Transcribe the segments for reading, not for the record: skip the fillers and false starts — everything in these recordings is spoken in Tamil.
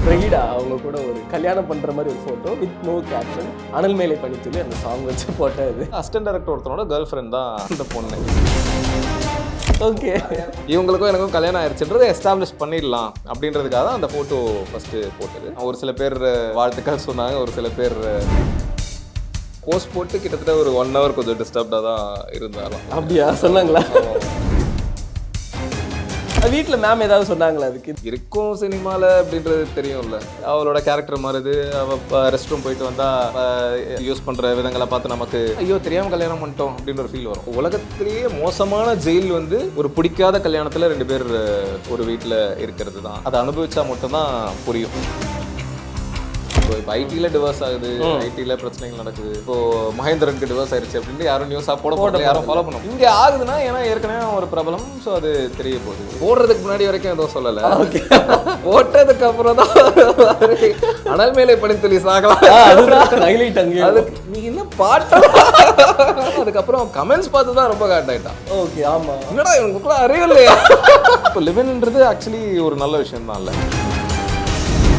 பிரகிடா அவங்க கூட ஒரு கல்யாணம் பண்ற மாதிரி ஒரு போட்டோ வித் நோ கேப்ஷன் அனல் மேலே பணித்துள்ளி அந்த சாங் வச்சு போட்டோ இது. அசிஸ்டன்ட் டைரக்டர் ஒருத்தனோட கேர்ள் ஃப்ரெண்ட் தான் அந்த பொண்ணு. ஓகே, இவங்களுக்கும் எனக்கும் கல்யாணம் ஆயிடுச்சுன்றதை எஸ்டாப்ளிஷ் பண்ணிடலாம் அப்படின்றதுக்காக தான் அந்த ஃபோட்டோ ஃபஸ்ட்டு போட்டது. ஒரு சில பேர் வாழ்த்துக்கள் சொன்னாங்க, ஒரு சில பேர் போஸ்ட் போட்டு கிட்டத்தட்ட ஒரு 1 hour கொஞ்சம் டிஸ்டர்ப்டாக தான் இருந்தாலும். அப்படியா சொன்னாங்களா? வீட்டில் மேம் ஏதாவது சொன்னாங்களா அதுக்கு? இருக்கும் சினிமாவில் அப்படின்றது தெரியும்ல, அவளோட கேரக்டர் மாறுது. அவள் ரெஸ்ட் ரூம் போயிட்டு வந்தால் யூஸ் பண்ணுற விதங்களை பார்த்து நமக்கு ஐயோ தெரியாமல் கல்யாணம் பண்ணிட்டோம் அப்படின்ற ஒரு ஃபீல் வரும். உலகத்திலேயே மோசமான ஜெயில் வந்து ஒரு பிடிக்காத கல்யாணத்தில் 2 பேர் ஒரு வீட்டில் இருக்கிறது தான். அதை அனுபவிச்சா மட்டும்தான் புரியும். இப்போ ஐடியில் டிவோர்ஸ் ஆகுது, ஐடியில் பிரச்சனைகள் நடக்குது. இப்போ மகேந்திரனுக்கு டிவோர்ஸ் ஆயிடுச்சு அப்படின்ட்டு யாரும் நியூஸாக போட யாரும் ஃபாலோ பண்ணும். இங்கே ஆகுதுன்னா ஏன்னா ஏற்கனவே ஒரு பிரபலம், ஸோ அது தெரிய போகுது. போடுறதுக்கு முன்னாடி வரைக்கும் எதுவும் சொல்லலை, போட்டதுக்கு அப்புறம் தான் அனல் மேலே பணித்துள்ளி சாகலாம். அதுக்கு நீ என்ன பாட்ட அதுக்கப்புறம் கமெண்ட்ஸ் பார்த்து தான் ரொம்ப காட் ஆயிட்டான். ஓகே, ஆமாம், என்னடா இவங்களுக்குலாம் அறிவில்லையா? இப்போ லிவின்ன்றது ஆக்சுவலி ஒரு நல்ல விஷயம் தான். இல்லை,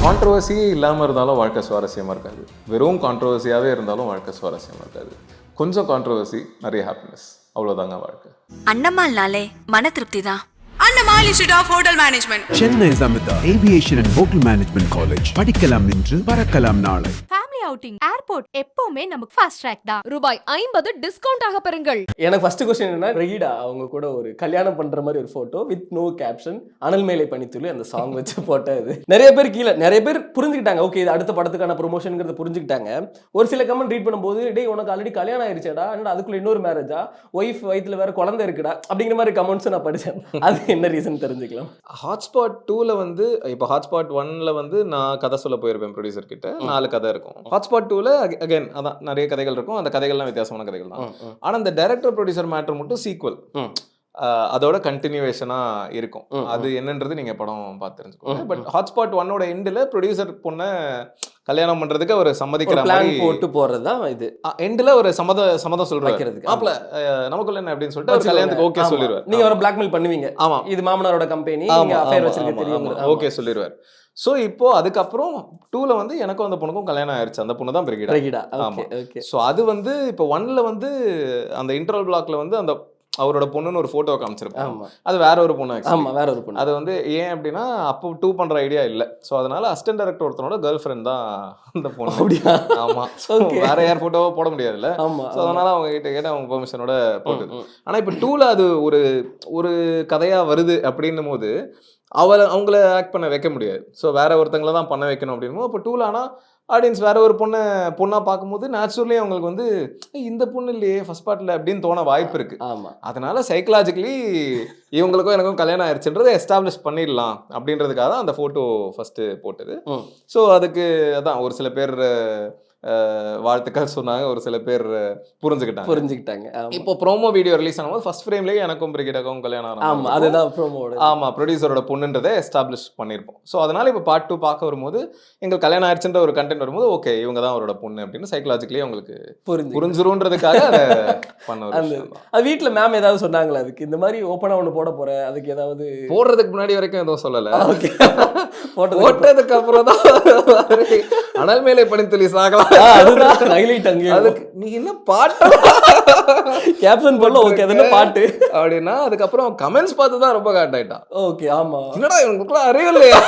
கான்ட்ரவர்சி இல்லாமல் இருந்தாலும் வாழ்க்கை சுவாரஸ்யமாக இருக்காது. வெறும் கான்ட்ரவர்சியாகவே இருந்தாலும் வாழ்க்கை சுவாரஸ்யமாக இருக்காது. கொஞ்சம் கான்ட்ரவர்சி, நிறைய ஹாப்பினஸ், அவ்வளோதாங்க வாழ்க்கை. அண்ணமால்னாலே மன திருப்தி தான். Annamal institute of hotel management, Chennai Samitha aviation and hotel management college. படிக்கலாம் இன்று, பறக்கலாம் நாளை. ஃபேமிலி அவுட்டிங் ஏர்போர்ட் எப்பவுமே நமக்கு ஃபாஸ்ட் ட்ராக் தான். ரூபாய் 50 டிஸ்கவுண்ட் ஆக பெறுங்கள். எனக்கு ஃபர்ஸ்ட் கொஸ்டின் என்னன்னா, பிரகிடா அவங்க கூட ஒரு கல்யாணம் பண்ற மாதிரி ஒரு போட்டோ வித் நோ கேப்ஷன் அனல் மேலே பணித்துள்ளி அந்த சாங் வச்சு போட்டோ இது. நிறைய பேர் புரிஞ்சுக்கிட்டாங்க, ஓகே இது அடுத்த படத்துக்கான ப்ரொமோஷனுங்கிறத புரிஞ்சுக்கிட்டாங்க. ஒரு சில கமெண்ட் ரீட் பண்ணும்போது, டேய் உனக்கு ஆல்ரெடி கல்யாணம் ஆயிடுச்சேடா, என்னடா அதுக்குள்ள இன்னொரு மேரேஜா, ஒய்ஃப் வயிற்றுல வேற குழந்தை இருக்குடா அப்படிங்கிற மாதிரி கமெண்ட்ஸ் நான் படித்தேன். அது என்ன ரீசன் தெரிஞ்சுக்கலாம்? ஹாட்ஸ்பாட் 2ல வந்து இப்போ ஹாட்ஸ்பாட் 1ல வந்து நான் கதை சொல்ல போயிருப்பேன் ப்ரொடியூசர் கிட்ட. 4 கதை இருக்கும். ஹாட்ஸ்பாட் 2ல அகைன் அதான் நிறைய கதைகள் இருக்கும். அந்த கதைகள்லாம் வித்தியாசமான கதைகள் தான். ஆனால் இந்த டைரக்டர் ப்ரொடியூசர் மேட்டர் மட்டும் சீக்வல், அதோட கண்டினியூவேஷனா இருக்கும். அது என்னன்றது நீங்க படம் பார்த்து தெரிஞ்சுக்கோங்க. பட் ஹாட்ஸ்பாட் 1ஓட எண்டில் ப்ரொடியூசர் பொண்ணை கல்யாணம் பண்றதுக்கு அவர் சம்மதிக்கிற மாதிரி போட்டு போறதுதான் இது. எண்டில் ஒரு சம்மதம் சொல்றாரு. மாப்ள நமக்குள்ள என்ன அப்படின்னு சொல்லிட்டு கல்யாணத்துக்கு ஓகே சொல்லிடுவார். நீங்க அவரை பிளாக்மெயில் பண்ணுவீங்க. ஆமா, இது மாமனாரோட கம்பெனி, நீங்க அஃபேர் வச்சிருக்க தெரியும், ஓகே சொல்லிடுவார். ஸோ இப்போ அதுக்கப்புறம் 2ல வந்து எனக்கும் அந்த பொண்ணுக்கும் கல்யாணம் ஆயிடுச்சு. அந்த பொண்ணு தான் பிரகிடா. ஆமா. ஸோ அது வந்து இப்போ 1ல வந்து அந்த இன்டர்வல் பிளாக்ல வந்து அந்த அவரோட பொண்ணுன்னு ஒரு போட்டோ காமிச்சிருப்பாங்க. அது வேற ஒரு பொண்ணு. ஆமா, வேற ஒரு பொண்ணு. அது வந்து ஏன் அப்படின்னா அப்போ 2 பண்ற ஐடியா இல்லை. ஸோ அதனால அசிஸ்டன்ட் டைரக்டர் ஒருத்தனோட கேர்ள் ஃப்ரெண்ட் தான் அந்த பொண்ணு. அப்படியா? ஆமா. வேற யார் போட்டோவோ போட முடியாதுல்ல. ஸோ அதனால அவங்க கிட்ட கேட்ட அவங்க பெர்மிஷனோட போட்டுது. ஆனா இப்போ 2ல அது ஒரு கதையா வருது அப்படின்னும் போது அவங்கள ஆக்ட் பண்ண வைக்க முடியாது. ஸோ வேற ஒருத்தங்களை தான் பண்ண வைக்கணும் அப்படின்னும் அப்போ 2ல ஆனால் ஆடியன்ஸ் வேற ஒரு பொண்ணா பார்க்கும்போது நேச்சுரலி அவங்களுக்கு வந்து இந்த பொண்ணு இல்லையே ஃபர்ஸ்ட் பார்ட்ல அப்படின்னு தோண வாய்ப்பு இருக்கு. அதனால சைக்கலாஜிக்கலி இவங்களுக்கும் எனக்கும் கல்யாணம் ஆயிடுச்சுன்றதை எஸ்டாப்ளிஷ் பண்ணிடலாம் அப்படின்றதுக்காக தான் அந்த போட்டோ ஃபர்ஸ்ட் போட்டது. ஸோ அதுக்கு அதான் ஒரு சில பேர் வாழ்த்துக்கள் சொன்னாங்க, ஒரு சில பேர் புரிஞ்சுக்கிட்டாங்க. இப்போ ப்ரோமோ வீடியோ ரிலீஸ் ஆனபோது ஃபர்ஸ்ட் ஃப்ரேம்லேயே எனக்கும் பிரகிடாக்கும் கல்யாணம் ஆகும். அதுதான் ப்ரோமோட. ஆமா, ப்ரொடியூசரோட பொண்ணுன்றதை எஸ்டாப்ளிஷ் பண்ணியிருப்போம். ஸோ அதனால இப்போ பார்ட் 2 பார்க்க வரும்போது எங்களுக்கு கல்யாணம் ஆயிடுச்சுன்ற ஒரு கண்டென்ட் வரும்போது ஓகே இவங்க தான் அவரோட பொண்ணு அப்படின்னு சைக்கலாஜிக்கலி அவங்களுக்கு புரிஞ்சிரும்ன்றதுக்காக அதை பண்ண. அது வீட்டில் மேம் ஏதாவது சொன்னாங்களா அதுக்கு? இந்த மாதிரி ஓப்பனாக ஒன்று போட போற, அதுக்கு ஏதாவது போடுறதுக்கு முன்னாடி வரைக்கும் எதுவும் சொல்லலை. போட்டதுக்கு அப்புறம் தான் அனல் மேலே பணித்துள்ளி சாகலாம். அதுக்கு நீ என்ன பாட்ட கேப்ஷன் போடல, ஓகே அது என்ன பாட்டு அப்படின்னா அதுக்கப்புறம் கமெண்ட்ஸ் பார்த்து தான் ரொம்ப காட் ஆயிட்டான். ஓகே, ஆமா, என்னடா இவங்களுக்குலாம் அறிவில்லையா?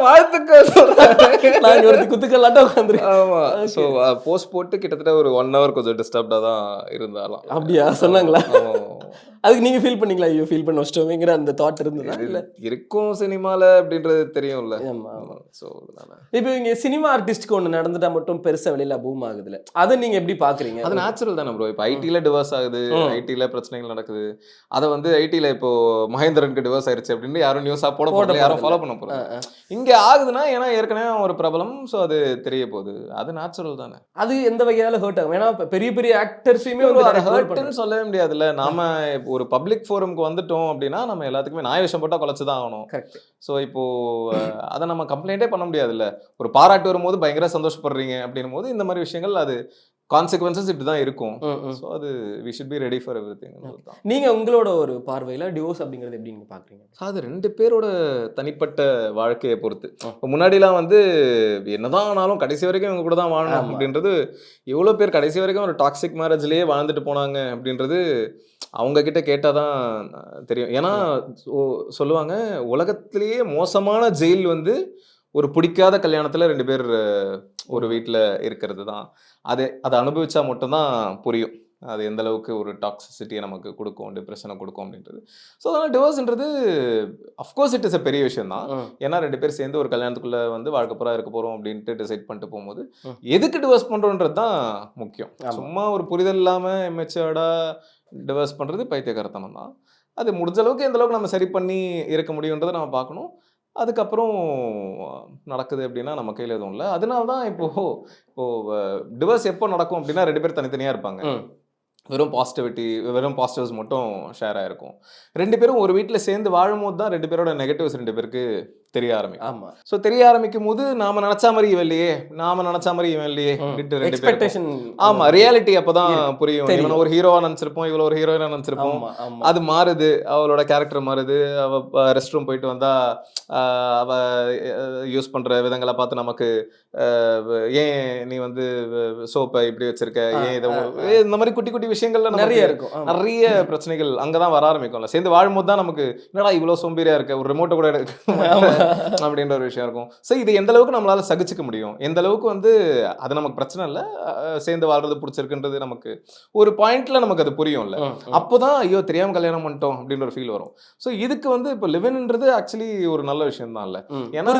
வாழ்த்துக்கள் போஸ்ட் போட்டு கிட்டத்தட்ட ஒரு 1 hour கொஞ்சம் டிஸ்டர்ப்டா தான் இருந்தாலும். அப்படியா சொன்னாங்களா? அதுக்கு நீங்க ஃபீல் பண்ணீங்களா? ஐயோ ஃபீல் பண்ண வச்சிட்டோமேங்கிற அந்த தாட் இருந்ததா? இல்ல இருக்கும் சினிமால அப்படின்றது தெரியும்ல. சோ இப்போ இங்க சினிமா ஆர்டிஸ்ட்க்கு ஒன்று நடந்துட்டா மட்டும் பெருசா வெளியில பூம் ஆகுதுல, அதை நீங்க எப்படி பாக்குறீங்க? அது நேச்சுரல் தானே ப்ரோ. இப்போ ஐடியில் டிவோர்ஸ் ஆகுது, ஐடியில் பிரச்சனைகள் நடக்குது. அதை வந்து ஐடியில் இப்போ மகேந்திரனுக்கு டிவோர்ஸ் ஆயிடுச்சு அப்படின்னு யாரும் நியூஸா போட யாரும் ஃபாலோ பண்ண போறாங்க. இங்க ஆகுதுன்னா ஏன்னா ஏற்கனவே ஒரு பிரபலம், ஸோ அது தெரிய போகுது. அது நேச்சுரல் தானே. அது எந்த வகையால ஹர்ட் ஆகும்? ஏன்னா பெரிய பெரிய ஆக்டர்ஸையுமே ஹர்ட்னு சொல்லவே முடியாதுல்ல. நாம ஒரு பப்ளிக் ஃபோரம்க்கு வந்துட்டோம் அப்படின்னா நம்ம எல்லாத்துக்குமே நாய விஷயம் போட்டால் குலைச்சு தான் ஆகணும். ஸோ இப்போ அதை நம்ம கம்ப்ளைண்டே பண்ண முடியாதுல்ல. ஒரு பாராட்டு வரும்போது பயங்கர சந்தோஷப்படுறீங்க அப்படின்னும் போது இந்த மாதிரி விஷயங்கள் அது கான்சிக்வன்சஸ் இப்படி தான் இருக்கும். ஸோ அது we should be ready for everything. நீங்க உங்களோட ஒரு பார்வையில டிவோர்ஸ் அப்படிங்கிறது எப்படி நீங்க பாக்குறீங்க? அது 2 பேரோட தனிப்பட்ட வாழ்க்கையை பொறுத்து. இப்போ முன்னாடிலாம் வந்து என்னதான் ஆனாலும் கடைசி வரைக்கும் இவங்க கூட தான் வாழணும் அப்படின்றது, எவ்வளோ பேர் கடைசி வரைக்கும் ஒரு டாக்ஸிக் மேரேஜ்லேயே வாழ்ந்துட்டு போனாங்க அப்படின்றது அவங்க கிட்ட கேட்டால் தான் தெரியும். ஏன்னா சொல்லுவாங்க, உலகத்திலேயே மோசமான ஜெயில் வந்து ஒரு பிடிக்காத கல்யாணத்தில் 2 பேர் ஒரு வீட்டில் இருக்கிறது தான். அதை அனுபவிச்சா மட்டும்தான் புரியும் அது எந்த அளவுக்கு ஒரு டாக்ஸிசிட்டியை நமக்கு கொடுக்கும், டிப்ரெஷனை கொடுக்கும் அப்படின்றது. ஸோ அதனால் டிவோர்ஸ்ன்றது அஃப்கோர்ஸ் இட் இஸ் பெரிய விஷயம் தான். ஏன்னா 2 பேர் சேர்ந்து ஒரு கல்யாணத்துக்குள்ளே வந்து வாழ்க்கைப்பூரா இருக்க போகிறோம் அப்படின்ட்டு டிசைட் பண்ணிட்டு போகும்போது எதுக்கு டிவோர்ஸ் பண்ணுறோன்றது தான் முக்கியம். சும்மா ஒரு புரிதல் இல்லாமல் எம்மெச்சர்டாக டிவோர்ஸ் பண்ணுறது பைத்தியக்காரத்தனம் தான். அது முடிஞ்ச அளவுக்கு எந்த அளவுக்கு நம்ம சரி பண்ணி இருக்க முடியுன்றதை நம்ம பார்க்கணும். அதுக்கப்புறம் நடக்குது அப்படின்னா நம்ம கையில் எதுவும் இல்லை. அதனால தான் இப்போது டிவோர்ஸ் எப்போ நடக்கும் அப்படின்னா 2 பேர் தனித்தனியாக இருப்பாங்க. வெறும் பாசிட்டிவ்ஸ் மட்டும் ஷேர் ஆகிருக்கும். 2 பேரும் ஒரு வீட்டில் சேர்ந்து வாழும்போது தான் 2 பேரோட நெகட்டிவ்ஸ் 2 பேருக்கு தெரிய ஆரம்பிக்கும். ஆமா. ஸோ தெரிய ஆரம்பிக்கும் போது நாம நினைச்சா மாதிரி இவன் இல்லையே, நாம நினைச்சா மாதிரி இவன் இல்லையே அப்படின்ட்டு 2 பேரும் ஆமா ரியாலிட்டி அப்பதான் புரியும். இவனை ஒரு ஹீரோவா நினைச்சிருப்போம், இவ்வளோ ஒரு ஹீரோயினா நினைச்சிருப்போம். அது மாறுது, அவளோட கேரக்டர் மாறுது. அவ ரெஸ்ட் ரூம் போயிட்டு வந்தா அவ யூஸ் பண்ற விதங்களை பார்த்து நமக்கு ஏன் நீ வந்து சோப்பை இப்படி வச்சிருக்க, ஏன் இதை இந்த மாதிரி குட்டி குட்டி விஷயங்கள்ல நிறைய இருக்கும். நிறைய பிரச்சனைகள் அங்கதான் வர ஆரம்பிக்கும்ல. சேர்ந்து வாழும்போது தான் நமக்கு என்னடா இவ்வளவு சோம்பேறியா இருக்க, ஒரு ரிமோட்டை கூட அப்படின்ற ஒரு விஷயம் இருக்கும். ஸோ இது எந்த அளவுக்கு நம்மளால சகிச்சுக்க முடியும், எந்த அளவுக்கு வந்து அது நமக்கு பிரச்சனை இல்லை, சேர்ந்து வாழ்றது பிடிச்சிருக்குன்றது நமக்கு ஒரு பாயிண்ட்ல நமக்கு அது புரியும்ல. அப்போதான் ஐயோ தெரியாம கல்யாணம் பண்ணிட்டோம் அப்படின்ற ஒரு ஃபீல் வரும். ஸோ இதுக்கு வந்து இப்போ லிவ்ன்ன்றது ஆக்சுவலி ஒரு நல்ல விஷயம் தான் இல்ல. ஏன்னா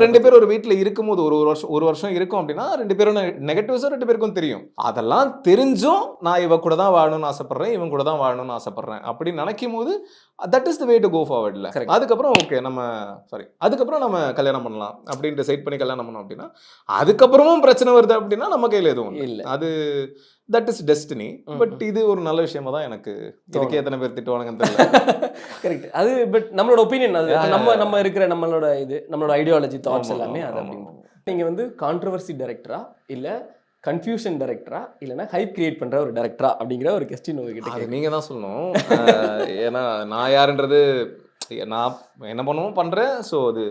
2 பேர் ஒரு வீட்டில் இருக்கும்போது ஒரு வருஷம் இருக்கும் அப்படின்னா 2 பேரும் நெகட்டிவ்ஸும் 2 பேருக்கும் தெரியும். அதெல்லாம் தெரிஞ்சும் நான் இவ கூட தான் வாழணும்னு ஆசைப்படுறேன், இவன் கூட தான் வாழணும்னு ஆசைப்படுறேன் அப்படின்னு நினைக்கும் போது that is the way to go ஃபார்வர்ட்ல. அதுக்கப்புறம் ஓகே அதுக்கப்புறம் நம்ம கல்யாணம் பண்ணலாம் அப்படின்னு டிசைட் பண்ணி கல்யாணம் பண்ணோம் அப்படின்னா அதுக்கப்புறமும் பிரச்சனை வருது அப்படின்னா நம்ம கையில் எதுவும் இல்லை. அது தட் இஸ் டெஸ்டினி. பட் இது ஒரு நல்ல விஷயமா தான் எனக்கு இதுக்கே எத்தனை பேர் திட்டுவானுங்கன்னு தெரியல. கரெக்ட். அது பட் நம்மளோட ஒப்பீனியன், அது நம்ம இருக்கிற நம்மளோட ஐடியாலஜி தாட்ஸ் எல்லாமே அது. நீங்க வந்து கான்ட்ரோவர்சி டைரக்டரா இல்ல கன்ஃபியூஷன் டைரக்டரா இல்லைன்னா ஹைப் கிரியேட் பண்ற ஒரு டைரக்டரா அப்படிங்கிற ஒரு கொஸ்டின் உங்ககிட்ட. அது நீங்க தான் சொல்லணும். ஏன்னா நான் யாருன்றது நான் என்ன பண்ணுவோம் பண்றேன். ஸோ அது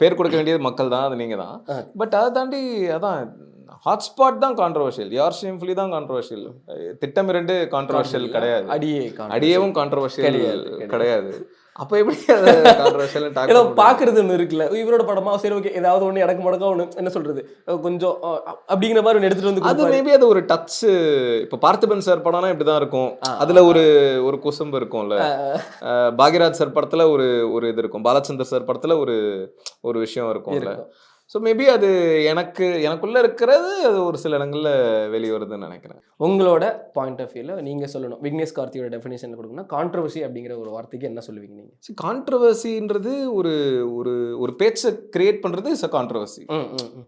பேர் கொடுக்க வேண்டியது மக்கள் தான், அது நீங்க தான். பட் அதை தாண்டி அதான் ஹாட்ஸ்பாட் தான் கான்ட்ரோவர்ஷியல், யார் ஷேம்ஃபுல்லி தான் கான்ட்ரோவர்ஷியல். திட்டம் 2 கான்ட்ரோவர்ஷியல் கிடையாது, அடியேவும் கான்ட்ரோவர்ஷியல் கிடையாது. அப்போ எப்படி அதை பாக்குறது ஒன்று இருக்குல்ல, இவரோட படமா சரி ஓகே ஏதாவது ஒன்று இடக்கு முடக்கா ஒன்று என்ன சொல்றது கொஞ்சம் அப்படிங்கிற மாதிரி ஒன்று எடுத்துட்டு வந்து அது மேபி அது ஒரு டச். இப்போ பார்த்திபன் சார் படம்னா இப்படிதான் இருக்கும், அதுல ஒரு குசும்பு இருக்கும்ல. பாக்யராஜ் சார் படத்துல ஒரு இது இருக்கும், பாலச்சந்தர் சார் படத்துல ஒரு விஷயம் இருக்கும்ல. ஸோ மேபி அது எனக்குள்ள இருக்கிறது அது ஒரு சில இடங்கள்ல வெளியே வருதுன்னு நினைக்கிறேன். உங்களோட பாயிண்ட் ஆஃப் வியூல நீங்க சொல்லணும், விக்னேஷ் கார்த்தியோட டெஃபினேஷன் கொடுக்கணும்னா கான்ட்ரோவர்சி அப்படிங்கிற ஒரு வார்த்தைக்கு என்ன சொல்லுவீங்க நீங்க? கான்ட்ரோவர்சின்றது ஒரு பேச்சை கிரியேட் பண்றது இஸ் அ கான்ட்ரோவர்சி.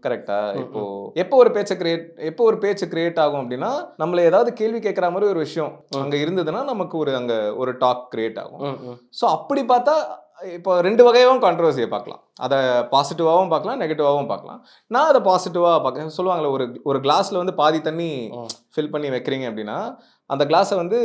கரெக்டா? எப்போ ஒரு பேச்சை கிரியேட் ஆகும் அப்படின்னா நம்மள ஏதாவது கேள்வி கேட்கற மாதிரி ஒரு விஷயம் அங்க இருந்ததுன்னா நமக்கு அங்க ஒரு டாக் கிரியேட் ஆகும். ஸோ அப்படி பார்த்தா இப்போ 2 வகையாகவும் கான்ட்ரோவர்சியை பார்க்கலாம். அதை பாசிட்டிவாகவும் பார்க்கலாம், நெகட்டிவாகவும் பார்க்கலாம். நான் அதை பாசிட்டிவாக பார்க்க சொல்லுவாங்களே, ஒரு கிளாஸில் வந்து பாதி தண்ணி ஃபில் பண்ணி வைக்கிறீங்க அப்படின்னா அந்த கிளாஸை வந்து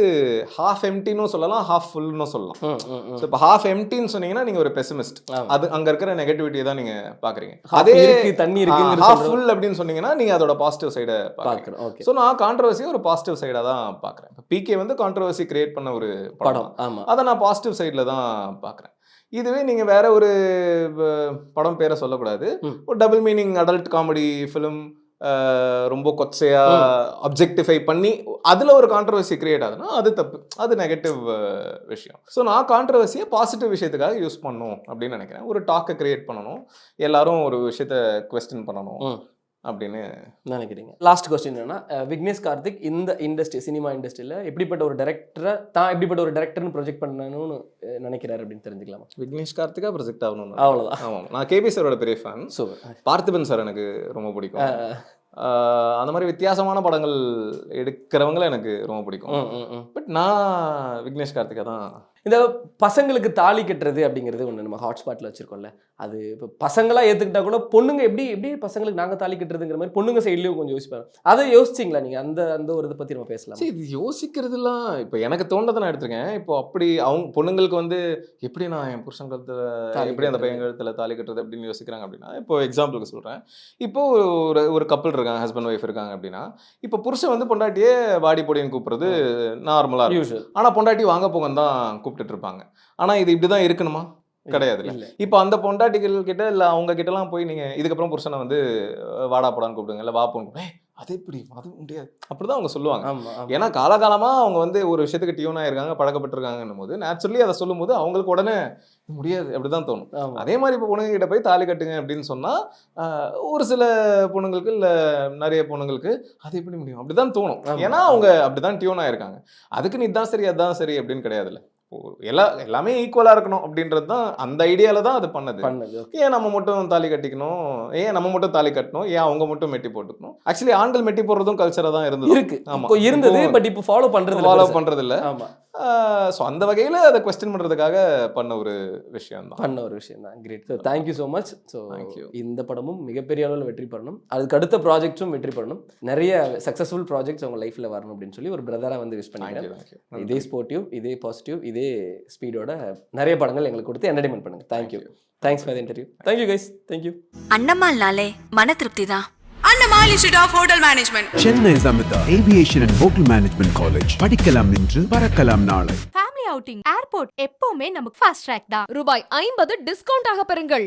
ஹாஃப் எம்டின்னு சொல்லலாம், ஹாஃப் ஃபுல்னு சொல்லலாம். ஸோ இப்போ ஹாஃப் எம்டின்னு சொன்னீங்கன்னா நீங்கள் ஒரு பெசிமிஸ்ட், அது அங்கே இருக்கிற நெகட்டிவிட்டியை தான் நீங்கள் பார்க்குறீங்க. அதே தண்ணி இருக்கு ஹாஃப் ஃபுல் அப்படின்னு சொன்னீங்கன்னா நீங்கள் அதோட பாசிட்டிவ் சைடை பார்க்குறேன். ஸோ நான் கான்ட்ரோவர்சியை ஒரு பாசிட்டிவ் சைடாக தான் பார்க்குறேன். பிகே வந்து கான்ட்ரோவர்சி கிரியேட் பண்ண ஒரு படம், அதை நான் பாசிட்டிவ் சைடில் தான் பார்க்குறேன். இதுவே நீங்கள் வேற ஒரு படம் பேரை சொல்லக்கூடாது, ஒரு double meaning adult comedy film ரொம்ப கொச்சையா அப்ஜெக்டிஃபை பண்ணி அதில் ஒரு கான்ட்ரவர்சி கிரியேட் ஆகுதுன்னா அது தப்பு, அது நெகட்டிவ் விஷயம். ஸோ நான் கான்ட்ரவர்சியை பாசிட்டிவ் விஷயத்துக்காக யூஸ் பண்ணணும் அப்படின்னு நினைக்கிறேன். ஒரு டாக்கை கிரியேட் பண்ணணும், எல்லாரும் ஒரு விஷயத்த குவெஸ்டின் பண்ணணும் அப்படின்னு நினைக்கிறீங்க. லாஸ்ட் கொஸ்டின் என்னன்னா, விக்னேஷ் கார்த்திக் இந்த இண்டஸ்ட்ரி, சினிமா இண்டஸ்ட்ரியில் எப்படிப்பட்ட ஒரு டைரக்டர்னு ப்ரொஜெக்ட் பண்ணணும்னு நினைக்கிறாரு அப்படின்னு தெரிஞ்சுக்கலாமா? விக்னேஷ் கார்த்திகா ப்ரொஜெக்ட் ஆகணும், அவ்வளோதான். ஆமாம், நான் கேபி சாரோட பெரிய ஃபேன். ஸோ பார்த்திபன் சார் எனக்கு ரொம்ப பிடிக்கும். அந்த மாதிரி வித்தியாசமான படங்கள் எடுக்கிறவங்கள எனக்கு ரொம்ப பிடிக்கும். பட் நான் விக்னேஷ் கார்த்திகா தான். இந்த பசங்களுக்கு தாலி கட்டுறது அப்படிங்கிறது ஒன்று நம்ம ஹாட்ஸ்பாட்டில் வச்சுருக்கோம்ல, அது இப்போ பசங்களாக ஏற்றுக்கிட்டா கூட பொண்ணுங்க எப்படி பசங்களுக்கு நாங்கள் தாலி கட்டுறதுங்கிற மாதிரி பொண்ணுங்க சைட்லேயும் கொஞ்சம் யோசிப்பாங்க. அதை யோசிச்சிங்களா நீங்கள்? அந்த ஒரு இதை பற்றி நம்ம பேசலாம். சரி, இது யோசிக்கிறதுலாம் இப்போ எனக்கு தோன்றதை நான் எடுத்திருக்கேன். இப்போ அப்படி அவங்க பொண்ணுங்களுக்கு வந்து எப்படி நான் என் புருஷன் கழுத்தில் எப்படி அந்த பையன் கழுத்தில் தாலி கட்டுறது அப்படின்னு யோசிக்கிறாங்க அப்படின்னா, இப்போ எக்ஸாம்பிளுக்கு சொல்கிறேன். இப்போ ஒரு கப்பல் இருக்காங்க, ஹஸ்பண்ட் ஒய்ஃப் இருக்காங்க அப்படின்னா, இப்போ புருஷன் வந்து பொண்டாட்டியே வாடி பொடின்னு கூப்பிட்றது நார்மலாக இருக்கும். யூஷுவல். ஆனால் பொண்டாட்டி வாங்க போங்கன்னு தான் கூப்பிட்டுட்டு இருப்பாங்க. ஆனால் இது இப்படி தான் இருக்கணுமா? கிடையாது. இல்ல. இப்போ அந்த பொண்டாட்டிகள் கிட்ட இல்லை அவங்க கிட்டலாம் போய் நீங்கள் இதுக்கப்புறம் புருஷனை வந்து வாடா போடான்னு கூப்பிடுங்க, இல்லை வா போன்னு அது எப்படி அது முடியாது அப்படிதான் அவங்க சொல்லுவாங்க. ஆமாம். ஏன்னா காலகாலமாக அவங்க வந்து ஒரு விஷயத்துக்கு டியூன் ஆயிருக்காங்க, பழக்கப்பட்டிருக்காங்கன்னும் போது நேச்சுரலி அதை சொல்லும் போது அவங்களுக்கு உடனே முடியாது அப்படிதான் தோணும். ஆமாம். அதே மாதிரி இப்போ பொண்ணுங்க கிட்ட போய் தாலி கட்டுங்க அப்படின்னு சொன்னால் ஒரு சில பொண்ணுங்களுக்கு இல்லை நிறைய பொண்ணுங்களுக்கு அது எப்படி முடியும் அப்படிதான் தோணும். ஆமா. ஏன்னா அவங்க அப்படிதான் டியூன் ஆயிருக்காங்க. அதுக்கு நீ இதான் சரி அதான் சரி அப்படின்னு கிடையாதுல்ல. எல்லாமே ஈக்குவலா இருக்கணும் அப்படின்றது தான் அந்த ஐடியால தான் அது பண்ணது. ஏன் நம்ம மட்டும் தாலி கட்டிக்கணும், ஏன் நம்ம மட்டும் தாலி கட்டணும், ஏன் அவங்க மட்டும் மெட்டி போட்டுக்கணும்? ஆக்சுவலி ஆண்கள் மெட்டி போடுறதும் கல்ச்சரா தான் இருந்தது. இருக்கு. ஆமா, இப்போ இருந்தது. பட் இப்போ ஃபாலோ பண்றது இல்ல. ஆமா. ஸோ அந்த வகையில் அதை கொஸ்டின் பண்ணுறதுக்காக பண்ண ஒரு விஷயம் தான். Great. So thank you so much. So இந்த படமும் மிகப்பெரிய அளவில் வெற்றி பெறணும், அதுக்கு அடுத்த ப்ராஜெக்ட்ஸும் வெற்றி பெறணும், நிறைய சக்ஸஸ்ஃபுல் ப்ராஜெக்ட்ஸ் உங்கள் லைஃப்பில் வரணும் அப்படின்னு சொல்லி ஒரு பிரதராக வந்து விஷ் பண்ணிக்கிறேன். இதே ஸ்போர்ட்டிவ், இதே பாசிட்டிவ், இதே ஸ்பீடோட நிறைய படங்கள் எங்களுக்கு கொடுத்து என்டர்டைன்மெண்ட் பண்ணுங்க. Thank you. Thanks for the interview. Thank you guys. Thank you. அண்ணம்மாள்னாலே மன திருப்தி தான். Annamal institute of hotel management. Chennai Samitha aviation and hotel management college. படிக்கலாம் இன்று, பறக்கலாம் நாளை. ஃபேமிலி அவுட்டிங், ஏர்போர்ட் எப்பவுமே நமக்கு ஃபாஸ்ட் ட்ராக் தான். ரூபாய் 50 டிஸ்கவுண்ட் ஆக பெறுங்கள்.